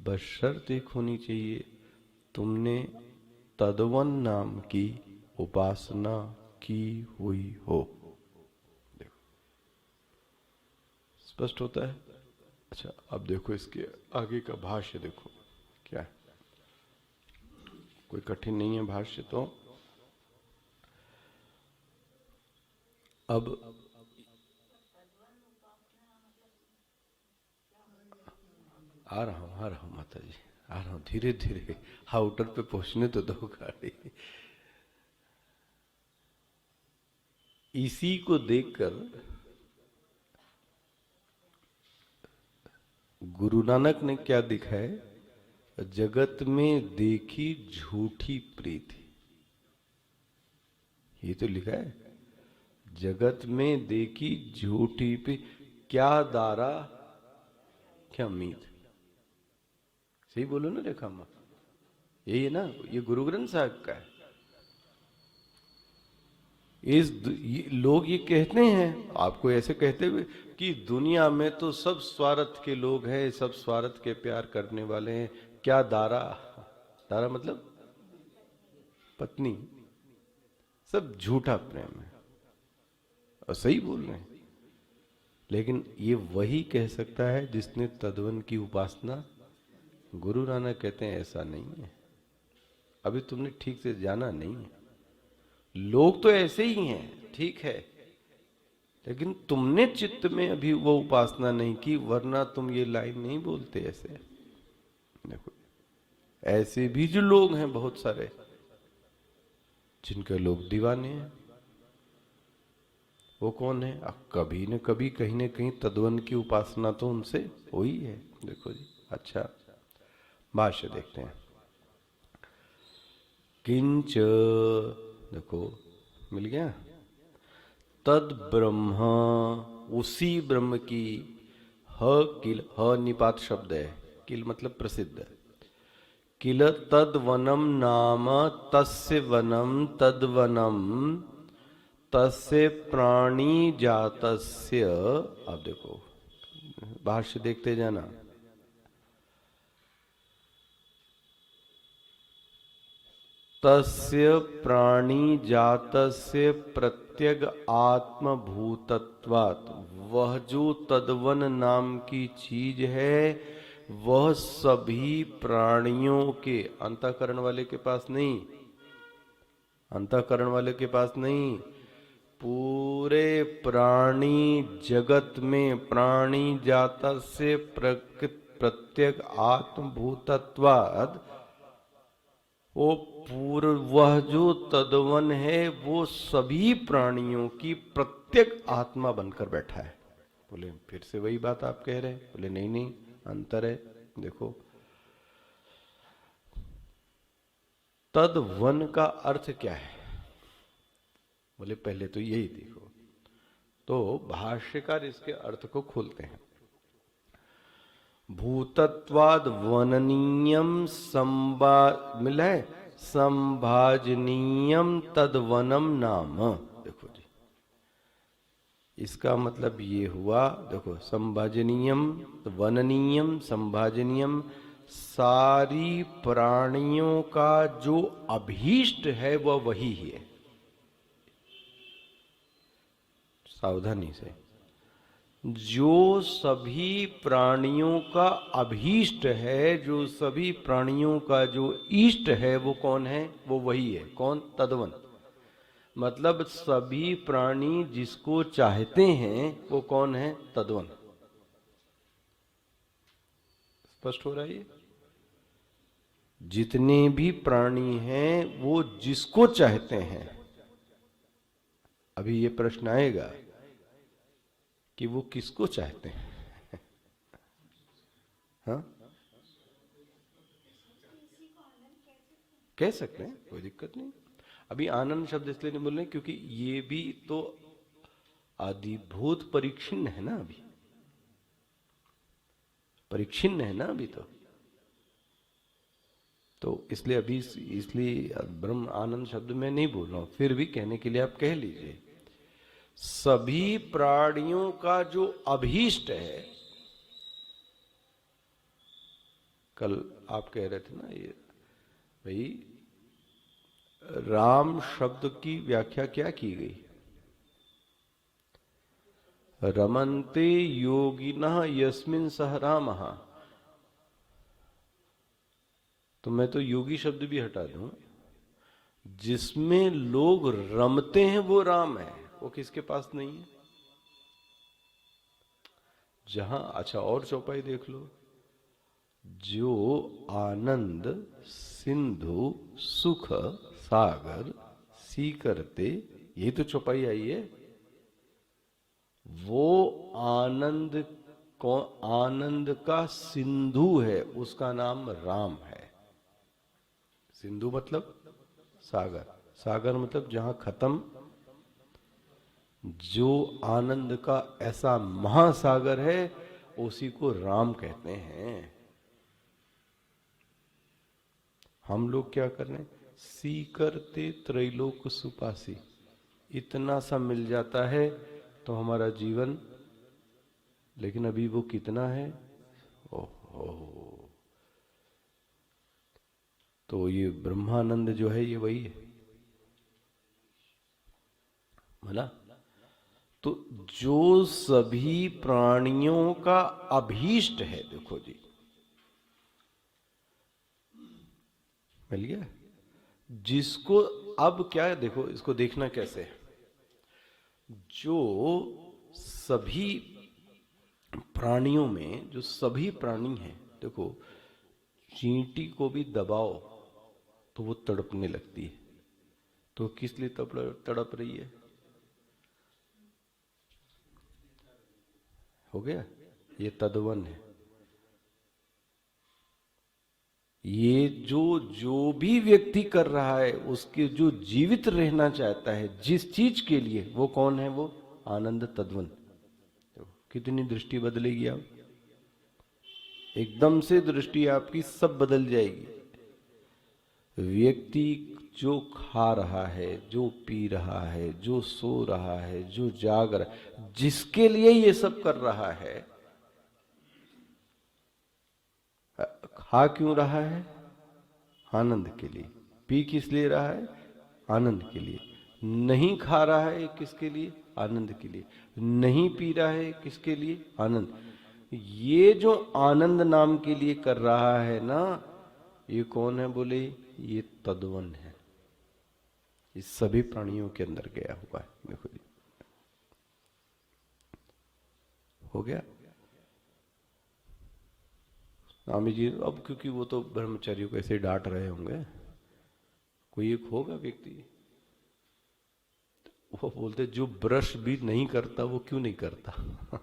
बस शर्त एक होनी चाहिए, तुमने तद्वन नाम की उपासना की हुई हो। देखो स्पष्ट होता है। अच्छा, अब देखो इसके आगे का भाष्य देखो क्या है। कोई कठिन नहीं है भाष्य तो। अब आ रहा हूं माता जी, आ रहा हूं धीरे धीरे, आउटर पे पहुंचने तो दो गाड़ी। इसी को देखकर गुरु नानक ने क्या दिखाए, जगत में देखी झूठी प्रीति, ये तो लिखा है, जगत में देखी झूठी प्रीति, क्या दारा क्या मीत। सही बोलो ना रेखा मां, यही है ना, ये गुरु ग्रंथ साहब का है। लोग ये कहते हैं, आपको ऐसे कहते हुए कि दुनिया में तो सब स्वार्थ के लोग हैं, सब स्वार्थ के प्यार करने वाले हैं, क्या दारा, दारा मतलब पत्नी, सब झूठा प्रेम है। और सही बोल रहे हैं, लेकिन ये वही कह सकता है जिसने तद्वन की उपासना। गुरु नानक कहते हैं ऐसा नहीं है, अभी तुमने ठीक से जाना नहीं है। लोग तो ऐसे ही हैं, ठीक है, लेकिन तुमने चित्त में अभी वो उपासना नहीं की, वरना तुम ये लाइन नहीं बोलते ऐसे। देखो, ऐसे भी जो लोग हैं बहुत सारे, जिनके लोग दीवाने हैं, वो कौन है? अब कभी न कभी कहीं न कहीं तद्वन की उपासना तो उनसे हुई है। देखो जी, अच्छा भाष्य देखते हैं। किंच, देखो मिल गया, तद ब्रह्म, उसी ब्रह्म की, ह किल, ह निपात शब्द है, किल मतलब प्रसिद्ध, किल तद वनम नाम तस्य वनम तद वनम तस्य प्राणी जातस्य। अब देखो भाष्य देखते जाना, तस्य प्राणी जातस्य प्रत्यग आत्मभूतत्वात्, वह जो तद्वन नाम की चीज है वह सभी प्राणियों के, अंतःकरण वाले के पास नहीं, अंतःकरण वाले के पास नहीं, पूरे प्राणी जगत में प्राणी जातस्य प्रत्यग आत्मभूतत्वात्, वो पूर्व, वह जो तद्वन है वो सभी प्राणियों की प्रत्येक आत्मा बनकर बैठा है। बोले फिर से वही बात आप कह रहे हैं? बोले नहीं नहीं, अंतर है। देखो, तद्वन का अर्थ क्या है? बोले पहले तो यही देखो। तो भाष्यकार इसके अर्थ को खोलते हैं। भूतत्वाद वननीयम संभा, मिला है, संभाजनीयम तद्वनम नाम। देखो जी, इसका मतलब ये हुआ, देखो संभाजनीयम, वननीयम, संभाजनीयम, सारी प्राणियों का जो अभीष्ट है वह वही है। सावधानी से, जो सभी प्राणियों का अभीष्ट है, जो सभी प्राणियों का जो इष्ट है, वो कौन है? वो वही है। कौन? तद्वन। मतलब सभी प्राणी जिसको चाहते हैं वो कौन है? तद्वन। स्पष्ट हो रहा है? जितने भी प्राणी हैं वो जिसको चाहते हैं। अभी ये प्रश्न आएगा कि वो किसको चाहते हैं? हाँ, कह सकते हैं, कोई दिक्कत नहीं। अभी आनंद शब्द इसलिए नहीं बोल रहे क्योंकि ये भी तो आदिभूत परिच्छिन्न है ना, अभी परिच्छिन्न है ना अभी तो इसलिए अभी, इसलिए ब्रह्म आनंद शब्द में नहीं बोल रहा हूं, फिर भी कहने के लिए आप कह लीजिए। सभी प्राणियों का जो अभीष्ट है, कल आप कह रहे थे ना ये भाई, राम शब्द की व्याख्या क्या की गई? रमन्ते योगिनः यस्मिन् सह रामः। तो मैं तो योगी शब्द भी हटा दूं, जिसमें लोग रमते हैं वो राम है, वो किसके पास नहीं है? जहां, अच्छा और चौपाई देख लो, जो आनंद सिंधु सुख सागर सी करते, यही तो चौपाई आई है। आनंद का सिंधु है, उसका नाम राम है। सिंधु मतलब सागर, सागर मतलब जहां खत्म, जो आनंद का ऐसा महासागर है उसी को राम कहते हैं। हम लोग क्या कर रहे हैं, सी करते त्रैलोक सुपासी, इतना सा मिल जाता है तो हमारा जीवन, लेकिन अभी वो कितना है, ओहो। तो ये ब्रह्मानंद जो है ये वही है, बोला। तो जो सभी प्राणियों का अभीष्ट है, देखो जी, मिल गया। जिसको अब क्या है, देखो इसको देखना कैसे है, जो सभी प्राणियों में जो सभी प्राणी हैं, देखो चींटी को भी दबाओ तो वो तड़पने लगती है, तो किस लिए तड़प रही है, हो गया, ये तद्वन है। ये जो भी व्यक्ति कर रहा है, उसके जो जीवित रहना चाहता है जिस चीज के लिए, वो कौन है, वो आनंद तद्वन। तो कितनी दृष्टि बदलेगी, आप एकदम से दृष्टि आपकी सब बदल जाएगी। व्यक्ति जो खा रहा है, जो पी रहा है, जो सो रहा है, जो जाग रहा है, जिसके लिए ये सब कर रहा है, खा क्यों रहा है, आनंद के लिए। पी किस लिए रहा है, आनंद के लिए। नहीं खा रहा है किसके लिए, आनंद के लिए। नहीं पी रहा है किसके लिए, आनंद। ये जो आनंद नाम के लिए कर रहा है ना, ये कौन है, बोले ये तद्वन है। इस सभी प्राणियों के अंदर गया हुआ है, देखो जी, हो गया। स्वामी जी अब क्योंकि वो तो ब्रह्मचारियों को ऐसे डांट रहे होंगे, कोई एक होगा व्यक्ति, वो बोलते जो ब्रश भी नहीं करता वो क्यों नहीं करता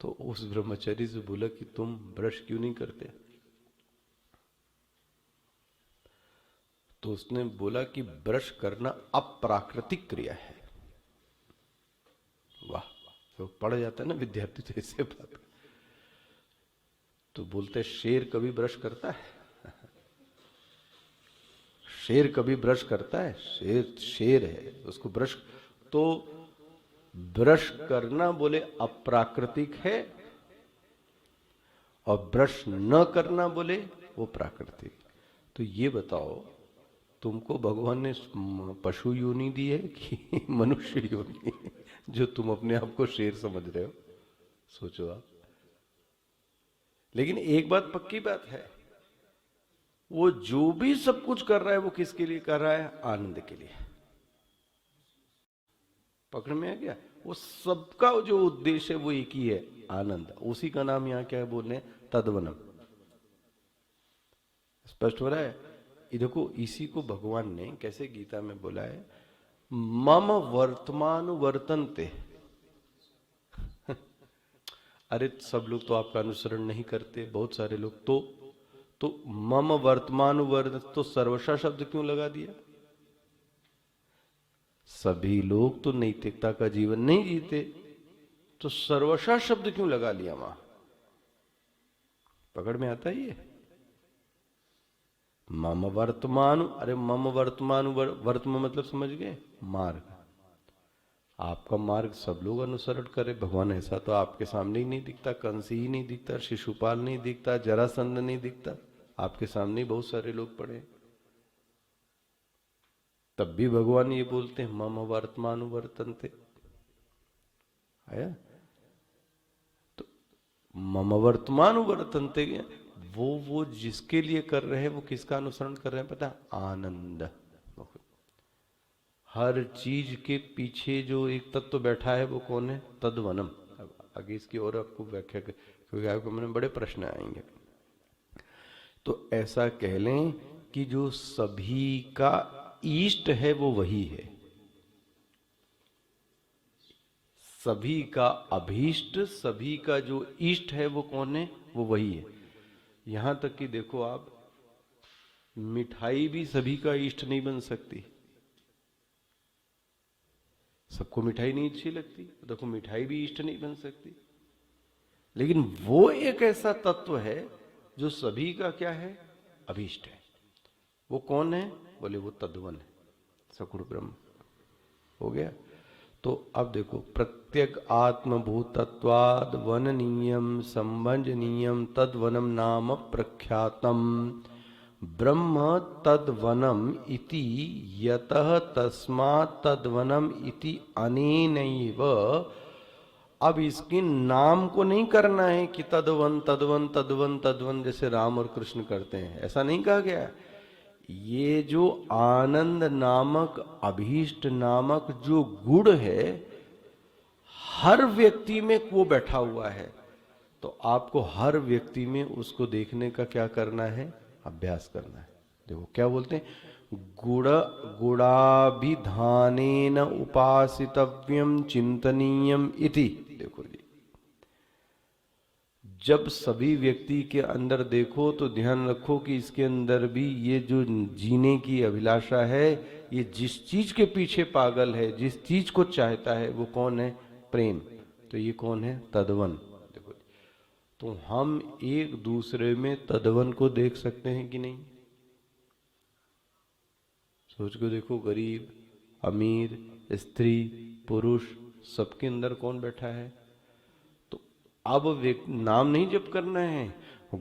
तो उस ब्रह्मचारी से बोला कि तुम ब्रश क्यों नहीं करते, तो उसने बोला कि ब्रश करना अप्राकृतिक क्रिया है। वाह, तो पढ़ जाता है ना विद्यार्थी तो ऐसे बात, तो बोलते शेर कभी ब्रश करता है शेर कभी ब्रश करता है, शेर शेर है, उसको ब्रश, तो ब्रश करना बोले अप्राकृतिक है, और ब्रश न करना बोले वो प्राकृतिक। तो ये बताओ, तुमको भगवान ने पशु योनि दी है कि मनुष्य योनि, जो तुम अपने आप को शेर समझ रहे हो, सोचो आप। लेकिन एक बात पक्की बात है, वो जो भी सब कुछ कर रहा है वो किसके लिए कर रहा है, आनंद के लिए। पकड़ में आ गया, वो सबका जो उद्देश्य है वो एक ही है, आनंद। उसी का नाम यहां क्या है, बोल रहे हैं तद्वनम। स्पष्ट हो रहा है। ये देखो, इसी को भगवान ने कैसे गीता में बोला है, मम वर्तमान वर्तन्ते अरे सब लोग तो आपका अनुसरण नहीं करते, बहुत सारे लोग तो मम वर्तमान वर्त, तो सर्वशा शब्द क्यों लगा दिया, सभी लोग तो नैतिकता का जीवन नहीं जीते, तो सर्वशा शब्द क्यों लगा लिया वहां, पकड़ में आता ही है। मम वर्तमान, अरे मम वर्तमान, वर्तमान मतलब समझ गए, मार्ग। आपका मार्ग सब लोग अनुसरण करे, भगवान ऐसा तो आपके सामने ही नहीं दिखता, कंस ही नहीं दिखता, शिशुपाल नहीं दिखता, जरासंध नहीं दिखता, आपके सामने ही बहुत सारे लोग पड़े, तब भी भगवान ये बोलते हैं मम वर्तमान वर्तन्ते, आया। तो मम वर्तमान वर्तन्ते, वो जिसके लिए कर रहे हैं वो किसका अनुसरण कर रहे हैं, पता, आनंद। हर चीज के पीछे जो एक तत्व बैठा है वो कौन है, तद्वनम। आगे इसकी और आपको व्याख्या, क्योंकि आपको मैंने बड़े प्रश्न आएंगे। तो ऐसा कह लें कि जो सभी का ईष्ट है वो वही है, सभी का अभीष्ट, सभी का जो इष्ट है वो कौन है? वो वही है। यहां तक कि देखो आप, मिठाई भी सभी का इष्ट नहीं बन सकती। सबको मिठाई नहीं अच्छी लगती, देखो मिठाई भी इष्ट नहीं बन सकती। लेकिन वो एक ऐसा तत्व है जो सभी का क्या है? अभीष्ट है। वो कौन है? बोले वो तद्वन है, सगुण ब्रह्म। हो गया। तो अब देखो, प्रत्यक आत्मभूतत्वाद वननीयम संभजनीयम तद्वनम नाम प्रख्यातम ब्रह्म तद्वनम इति यतः तस्मात् तद्वनम इति अनेनैव। अब इसके नाम को नहीं करना है कि तद्वन तद्वन तद्वन तद्वन जैसे राम और कृष्ण करते हैं, ऐसा नहीं कहा गया। ये जो आनंद नामक, अभीष्ट नामक जो गुण है, हर व्यक्ति में वो बैठा हुआ है। तो आपको हर व्यक्ति में उसको देखने का क्या करना है? अभ्यास करना है। देखो क्या बोलते हैं, गुण गुणाभिधानेन उपासितव्यम चिंतनीयम इति। देखो जी, जब सभी व्यक्ति के अंदर देखो तो ध्यान रखो कि इसके अंदर भी ये जो जीने की अभिलाषा है, ये जिस चीज के पीछे पागल है, जिस चीज को चाहता है, वो कौन है? प्रेम। तो ये कौन है? तद्वन। देखो, तो हम एक दूसरे में तद्वन को देख सकते हैं कि नहीं? सोच के देखो, गरीब, अमीर, स्त्री, पुरुष, सबके अंदर कौन बैठा है? तो अब नाम नहीं जप करना है,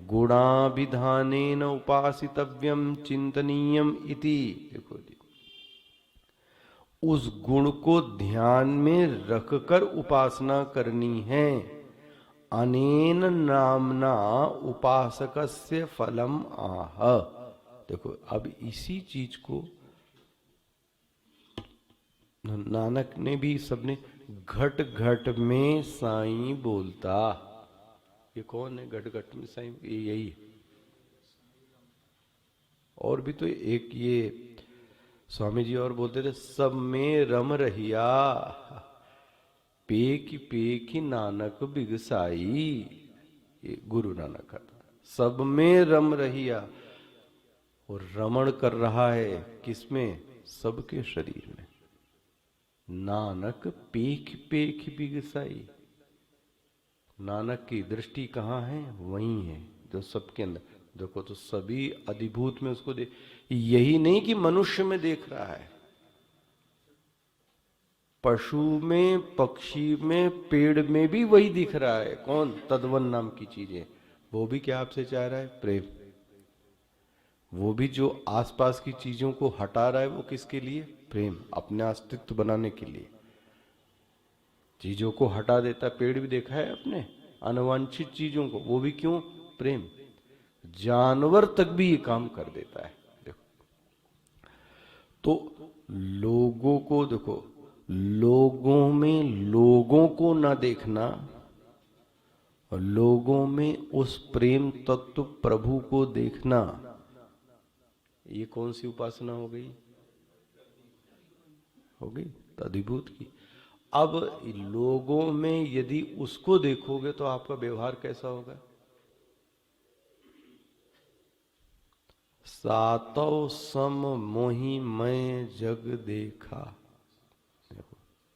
गुणाभिधानेन उपासितव्यम चिंतनीयम इति। देखो जी, उस गुण को ध्यान में रखकर उपासना करनी है। अनेन नामना उपासकस्य फलम आह। देखो, अब इसी चीज को नानक ने भी, सबने, घट घट में साईं बोलता। ये कौन है घट घट में साईं? ये यही है। और भी तो एक ये स्वामी जी और बोलते थे, सब में रम रहिया पेक नानक बिगसाई। ये गुरु नानक का था। सब में रम रहिया, और रमण कर रहा है किसमें? सबके शरीर में। नानक पेख बिगसाई। नानक की दृष्टि कहाँ है? वही है जो सबके अंदर। देखो, तो सभी अधिभूत में उसको देख। यही नहीं कि मनुष्य में देख रहा है, पशु में, पक्षी में, पेड़ में भी वही दिख रहा है। कौन? तद्वन नाम की चीजें। वो भी क्या आपसे चाह रहा है? प्रेम। वो भी जो आसपास की चीजों को हटा रहा है, वो किसके लिए? प्रेम, अपने अस्तित्व बनाने के लिए। चीजों को हटा देता, पेड़ भी देखा है अपने, अनवांछित चीजों को, वो भी क्यों? प्रेम। जानवर तक भी ये काम कर देता है। देखो, तो लोगों को देखो, लोगों में लोगों को ना देखना, और लोगों में उस प्रेम तत्व प्रभु को देखना, ये कौन सी उपासना हो गई? हो गई तद्विभूत की। अब लोगों में यदि उसको देखोगे तो आपका व्यवहार कैसा होगा? सातौ सम मोहि मैं जग देखा।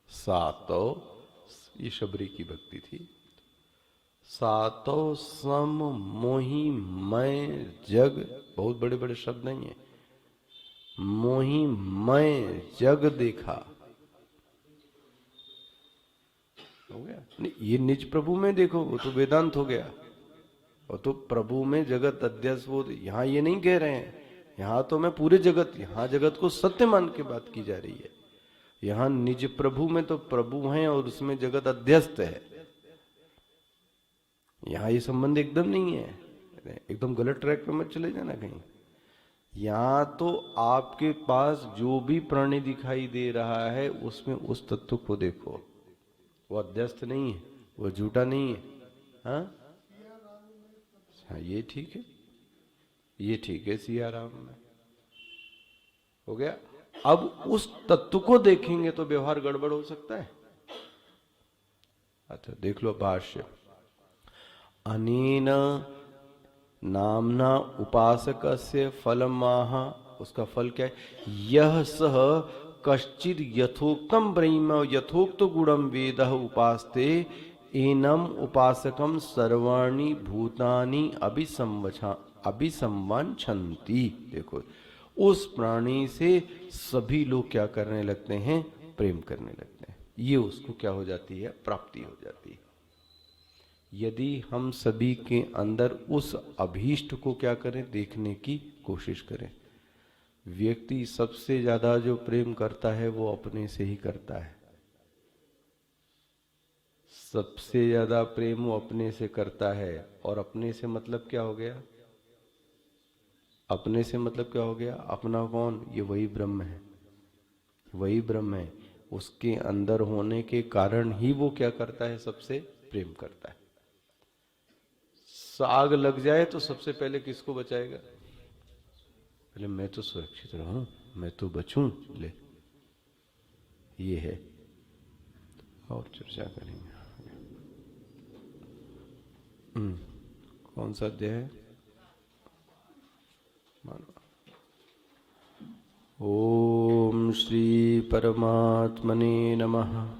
सातौ, ये शबरी की भक्ति थी। सातौ सम मोहि मैं जग, बहुत बड़े बड़े शब्द नहीं है। मोहि मैं जग देखा, हो गया। नहीं, ये निज प्रभु में देखो, वो तो वेदांत हो गया। वो तो प्रभु में जगत अध्यक्ष, वो यहां ये नहीं कह रहे हैं। यहां तो मैं पूरे जगत, यहां जगत को सत्य मान के बात की जा रही है। यहां निज प्रभु में तो प्रभु हैं और उसमें जगत अध्यस्त है। यहां ये संबंध एकदम नहीं है, एकदम गलत ट्रैक पे मत चले जाना कहीं। यहां तो आपके पास जो भी प्राणी दिखाई दे रहा है, उसमें उस तत्व को देखो। वो अध्यस्त नहीं है, वो झूठा नहीं है। हाँ, ये ठीक है, ये ठीक है, सिया राम में हो गया। अब उस तत्व को देखेंगे तो व्यवहार गड़बड़ हो सकता है। अच्छा देख लो भाष्य। अनेन नामना उपासकस्य फलमाह, उसका फल क्या है? यह सह कश्चिद यथोक्तम ब्रह्म यथोक्त गुणम वेद उपास्ते एनम उपासकम सर्वाणि भूतानि अभिसंवांछन्ति। देखो, उस प्राणी से सभी लोग क्या करने लगते हैं? प्रेम करने लगते हैं। ये उसको क्या हो जाती है? प्राप्ति हो जाती है। यदि हम सभी के अंदर उस अभीष्ट को क्या करें? देखने की कोशिश करें। व्यक्ति सबसे ज्यादा जो प्रेम करता है वो अपने से ही करता है। सबसे ज्यादा प्रेम वो अपने से करता है। और अपने से मतलब क्या हो गया? अपने से मतलब क्या हो गया? अपना कौन? ये वही ब्रह्म है, वही ब्रह्म है। उसके अंदर होने के कारण ही वो क्या करता है? सबसे प्रेम करता है। आग लग जाए तो सबसे पहले किसको बचाएगा? पहले मैं तो सुरक्षित रहूं, मैं तो बचूं। ले, ये है। और चर्चा करेंगे। कौन सा अध्याय है? ओम श्री परमात्मने नमः।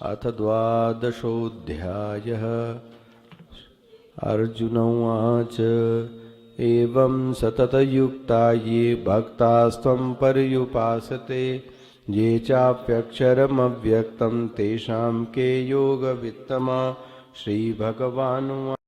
अथ द्वादशोऽध्यायः। अर्जुन उवाच एवं सततयुक्ता ये भक्तास्त्वं पर्युपासते ये चाप्यक्षरमव्यक्तं तेषां के योगवित्तमा। श्रीभगवानुवाच